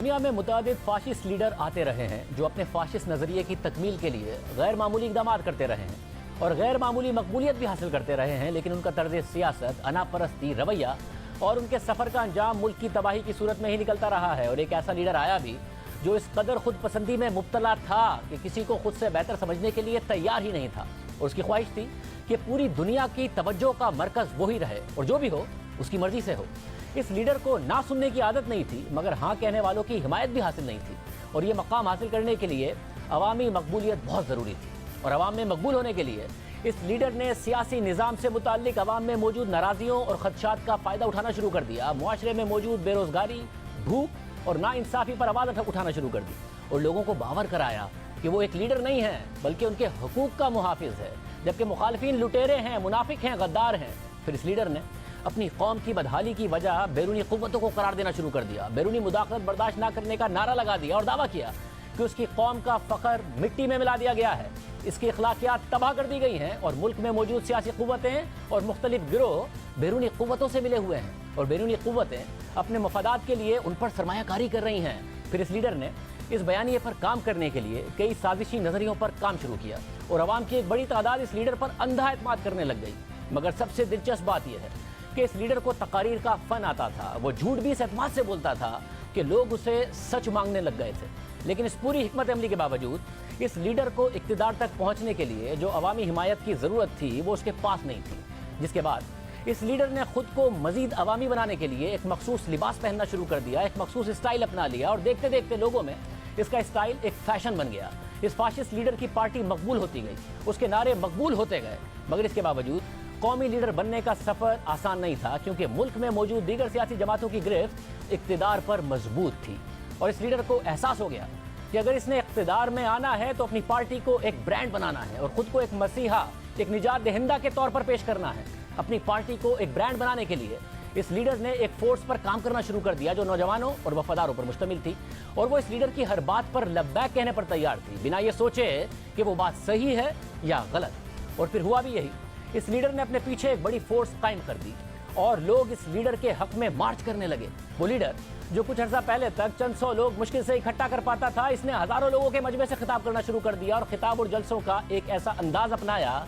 دنیا میں متعدد فاشسٹ لیڈر آتے رہے ہیں جو اپنے فاشسٹ نظریے کی تکمیل کے لیے غیر معمولی اقدامات کرتے رہے ہیں اور غیر معمولی مقبولیت بھی حاصل کرتے رہے ہیں، لیکن ان کا طرز سیاست، انا پرستی، رویہ اور ان کے سفر کا انجام ملک کی تباہی کی صورت میں ہی نکلتا رہا ہے۔ اور ایک ایسا لیڈر آیا بھی جو اس قدر خود پسندی میں مبتلا تھا کہ کسی کو خود سے بہتر سمجھنے کے لیے تیار ہی نہیں تھا، اور اس کی خواہش تھی کہ پوری دنیا کی توجہ کا مرکز وہی رہے اور جو بھی ہو اس کی مرضی سے ہو۔ اس لیڈر کو نہ سننے کی عادت نہیں تھی، مگر ہاں کہنے والوں کی حمایت بھی حاصل نہیں تھی، اور یہ مقام حاصل کرنے کے لیے عوامی مقبولیت بہت ضروری تھی۔ اور عوام میں مقبول ہونے کے لیے اس لیڈر نے سیاسی نظام سے متعلق عوام میں موجود ناراضیوں اور خدشات کا فائدہ اٹھانا شروع کر دیا، معاشرے میں موجود بے روزگاری، بھوک اور ناانصافی پر آواز اٹھانا شروع کر دی، اور لوگوں کو باور کرایا کہ وہ ایک لیڈر نہیں ہے بلکہ ان کے حقوق کا محافظ ہے، جبکہ مخالفین لٹیرے ہیں، منافق ہیں، غدار ہیں۔ پھر اس لیڈر نے اپنی قوم کی بدحالی کی وجہ بیرونی قوتوں کو قرار دینا شروع کر دیا، بیرونی مداخلت برداشت نہ کرنے کا نعرہ لگا دیا اور دعویٰ کیا کہ اس کی قوم کا فخر مٹی میں ملا دیا گیا ہے، اس کی اخلاقیات تباہ کر دی گئی ہیں، اور ملک میں موجود سیاسی قوتیں اور مختلف گروہ بیرونی قوتوں سے ملے ہوئے ہیں، اور بیرونی قوتیں اپنے مفادات کے لیے ان پر سرمایہ کاری کر رہی ہیں۔ پھر اس لیڈر نے اس بیانیے پر کام کرنے کے لیے کئی سازشی نظریوں پر کام شروع کیا، اور عوام کی ایک بڑی تعداد اس لیڈر پر اندھا اعتماد کرنے لگ گئی۔ مگر سب سے دلچسپ بات یہ ہے کہ اس لیڈر کو تقاریر کا فن آتا تھا، وہ جھوٹ بھی اس اعتماد سے بولتا تھا کہ لوگ اسے سچ مانگنے لگ گئے تھے۔ لیکن اس پوری حکمت عملی کے باوجود اس لیڈر کو اقتدار تک پہنچنے کے لیے جو عوامی حمایت کی ضرورت تھی وہ اس کے پاس نہیں تھی، جس کے بعد اس لیڈر نے خود کو مزید عوامی بنانے کے لیے ایک مخصوص لباس پہننا شروع کر دیا، ایک مخصوص اسٹائل اپنا لیا، اور دیکھتے دیکھتے لوگوں میں اس کا اسٹائل ایک فیشن بن گیا۔ اس فاشسٹ لیڈر کی پارٹی مقبول ہوتی گئی، اس کے نعرے مقبول ہوتے گئے، مگر اس کے باوجود قومی لیڈر بننے کا سفر آسان نہیں تھا، کیونکہ ملک میں موجود دیگر سیاسی جماعتوں کی گرفت اقتدار پر مضبوط تھی، اور اس لیڈر کو احساس ہو گیا کہ اگر اس نے اقتدار میں آنا ہے تو اپنی پارٹی کو ایک برانڈ بنانا ہے اور خود کو ایک مسیحا، ایک نجات دہندہ کے طور پر پیش کرنا ہے۔ اپنی پارٹی کو ایک برانڈ بنانے کے لیے اس لیڈر نے ایک فورس پر کام کرنا شروع کر دیا جو نوجوانوں اور وفاداروں پر مشتمل تھی، اور وہ اس لیڈر کی ہر بات پر لبیک کہنے پر تیار تھی، بنا یہ سوچے کہ وہ بات صحیح ہے یا غلط۔ اور پھر ہوا بھی یہی، اس لیڈر نے اپنے پیچھے ایک بڑی فورس قائم کر دی، اور لوگ اس لیڈر کے حق میں مارچ کرنے لگے۔ وہ لیڈر جو کچھ عرصہ پہلے تک چند سو لوگ مشکل سے اکٹھا کر پاتا تھا، اس نے ہزاروں لوگوں کے مجمع سے خطاب کرنا شروع کر دیا، اور خطاب اور جلسوں کا ایک ایسا انداز اپنایا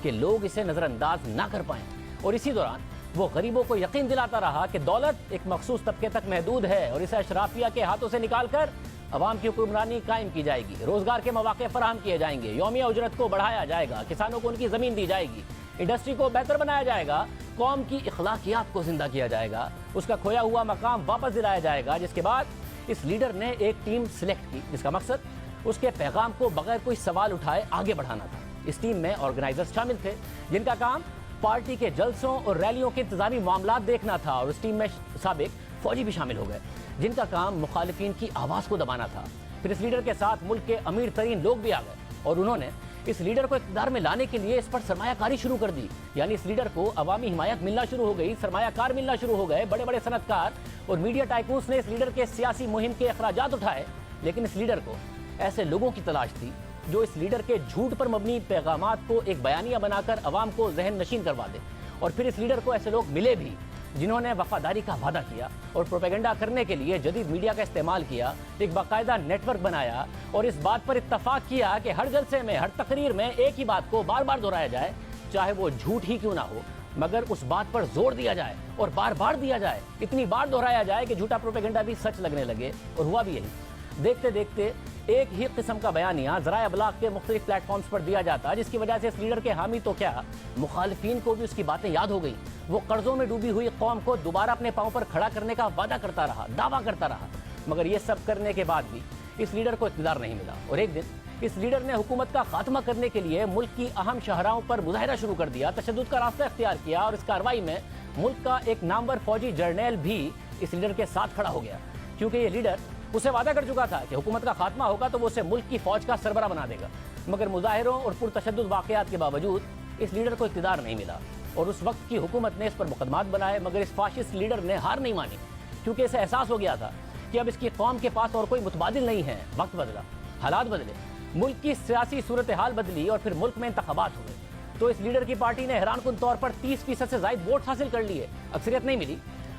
کہ لوگ اسے نظر انداز نہ کر پائیں۔ اور اسی دوران وہ غریبوں کو یقین دلاتا رہا کہ دولت ایک مخصوص طبقے تک محدود ہے، اور اسے اشرافیہ کے ہاتھوں سے نکال کر عوام کی حکمرانی قائم کی جائے گی، روزگار کے مواقع فراہم کیے جائیں گے، یومیہ اجرت کو بڑھایا جائے گا، کسانوں کو ان کی زمین دی جائے گی، انڈسٹری کو بہتر بنایا جائے گا، قوم کی اخلاقیات کو زندہ کیا جائے گا، اس کا کھویا ہوا مقام واپس دلایا جائے گا۔ جس کے بعد اس لیڈر نے ایک ٹیم سلیکٹ کی جس کا مقصد اس کے پیغام کو بغیر کوئی سوال اٹھائے آگے بڑھانا تھا۔ اس ٹیم میں آرگنائزرز شامل تھے جن کا کام پارٹی کے جلسوں اور ریلیوں کے انتظامی معاملات دیکھنا تھا، اور اس ٹیم میں سابق فوجی بھی شامل ہو گئے جن کا کام مخالفین کی آواز کو دبانا تھا۔ پھر اس لیڈر کے ساتھ ملک کے امیر ترین لوگ بھی آ گئے، اور انہوں نے اس لیڈر کو اقتدار میں لانے کے لیے اس پر سرمایہ کاری شروع کر دی، یعنی اس لیڈر کو عوامی حمایت ملنا شروع ہو گئی، سرمایہ کار ملنا شروع ہو گئے، بڑے بڑے صنعت کار اور میڈیا ٹائکونز نے اس لیڈر کے سیاسی مہم کے اخراجات اٹھائے۔ لیکن اس لیڈر کو ایسے لوگوں کی تلاش تھی جو اس لیڈر کے جھوٹ پر مبنی پیغامات کو ایک بیانیہ بنا کر عوام کو ذہن نشین کروا دے، اور پھر اس لیڈر کو ایسے لوگ ملے بھی جنہوں نے وفاداری کا وعدہ کیا اور پروپیگنڈا کرنے کے لیے جدید میڈیا کا استعمال کیا، ایک باقاعدہ نیٹ ورک بنایا، اور اس بات پر اتفاق کیا کہ ہر جلسے میں، ہر تقریر میں ایک ہی بات کو بار بار دہرایا جائے، چاہے وہ جھوٹ ہی کیوں نہ ہو، مگر اس بات پر زور دیا جائے اور بار بار دیا جائے، اتنی بار دہرایا جائے کہ جھوٹا پروپیگنڈا بھی سچ لگنے لگے۔ اور ہوا بھی یہی، دیکھتے دیکھتے ایک ہی قسم کا بیانیہ ذرائع ابلاغ کے مختلف پلیٹ فارمز پر دیا جاتا، جس کی وجہ سے اس لیڈر کے حامی تو کیا، مخالفین کو بھی اس کی باتیں یاد ہو گئیں۔ وہ قرضوں میں ڈوبی ہوئی قوم کو دوبارہ اپنے پاؤں پر کھڑا کرنے کا وعدہ کرتا رہا، دعویٰ کرتا رہا، مگر یہ سب کرنے کے بعد بھی اس لیڈر کو اقتدار نہیں ملا۔ اور ایک دن اس لیڈر نے حکومت کا خاتمہ کرنے کے لیے ملک کی اہم شاہراہوں پر مظاہرہ شروع کر دیا، تشدد کا راستہ اختیار کیا، اور اس کارروائی میں ملک کا ایک نامور فوجی جرنیل بھی اس لیڈر کے ساتھ کھڑا ہو گیا، کیونکہ یہ لیڈر اسے وعدہ کر چکا تھا کہ حکومت کا خاتمہ ہوگا تو وہ اسے ملک کی فوج کا سربراہ بنا دے گا۔ مگر مظاہروں اور پرتشدد واقعات کے باوجود اس لیڈر کو اقتدار نہیں ملا، اور اس وقت کی حکومت نے اس پر مقدمات بنائے، مگر اس فاشسٹ لیڈر نے ہار نہیں مانی، کیونکہ اسے احساس ہو گیا تھا کہ اب اس کی قوم کے پاس اور کوئی متبادل نہیں ہے۔ وقت بدلا، حالات بدلے، ملک کی سیاسی صورتحال بدلی، اور پھر ملک میں انتخابات ہوئے، تو اس لیڈر کی پارٹی نے حیران کن طور پر 30% سے زائد ووٹ حاصل کر لیے۔ اکثریت نہیں ملی،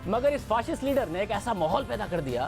مگر اس فاشسٹ لیڈر نے ایک ایسا ماحول پیدا کر دیا